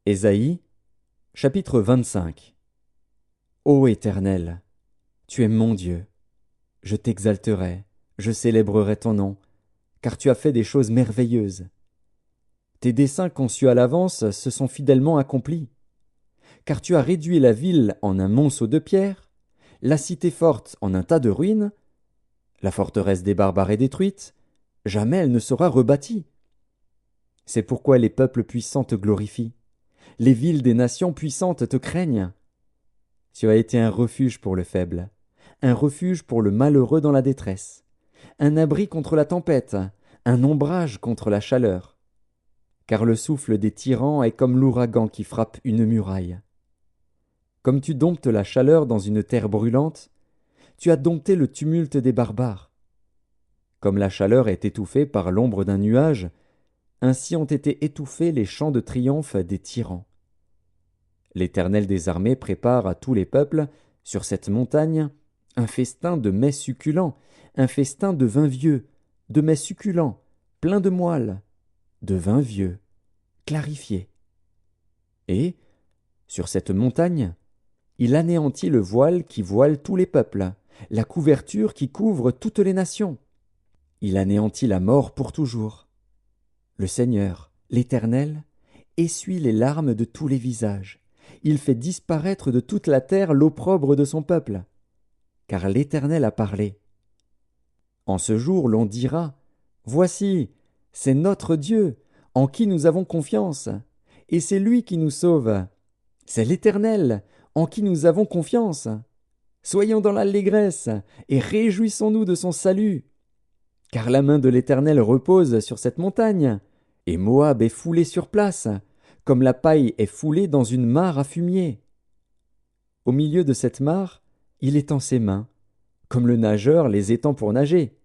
Ésaïe, chapitre 25. Ô Éternel, tu es mon Dieu. Je t'exalterai, je célébrerai ton nom, car tu as fait des choses merveilleuses. Tes desseins conçus à l'avance se sont fidèlement accomplis. Car tu as réduit la ville en un monceau de pierre, la cité forte en un tas de ruines. La forteresse des barbares est détruite, jamais elle ne sera rebâtie. C'est pourquoi les peuples puissants te glorifient. Les villes des nations puissantes te craignent. Tu as été un refuge pour le faible, un refuge pour le malheureux dans la détresse, un abri contre la tempête, un ombrage contre la chaleur. Car le souffle des tyrans est comme l'ouragan qui frappe une muraille. Comme tu domptes la chaleur dans une terre brûlante, tu as dompté le tumulte des barbares. Comme la chaleur est étouffée par l'ombre d'un nuage, ainsi ont été étouffés les chants de triomphe des tyrans. L'Éternel des armées prépare à tous les peuples, sur cette montagne, un festin de mets succulents, un festin de vin vieux, de mets succulents, pleins de moelle, de vin vieux, clarifié. Et, sur cette montagne, il anéantit le voile qui voile tous les peuples, la couverture qui couvre toutes les nations. Il anéantit la mort pour toujours. Le Seigneur, l'Éternel, essuie les larmes de tous les visages. Il fait disparaître de toute la terre l'opprobre de son peuple. Car l'Éternel a parlé. En ce jour, l'on dira, Voici, c'est notre Dieu, en qui nous avons confiance, et c'est lui qui nous sauve. C'est l'Éternel, en qui nous avons confiance. Soyons dans l'allégresse, et réjouissons-nous de son salut. Car la main de l'Éternel repose sur cette montagne, et Moab est foulé sur place, comme la paille est foulée dans une mare à fumier. Au milieu de cette mare, il étend ses mains, comme le nageur les étend pour nager.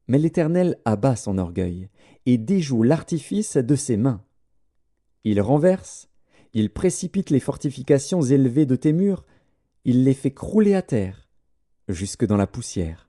Mais l'Éternel abat son orgueil, et déjoue l'artifice de ses mains. Il renverse, il précipite les fortifications élevées de tes murs, il les fait crouler à terre, jusque dans la poussière.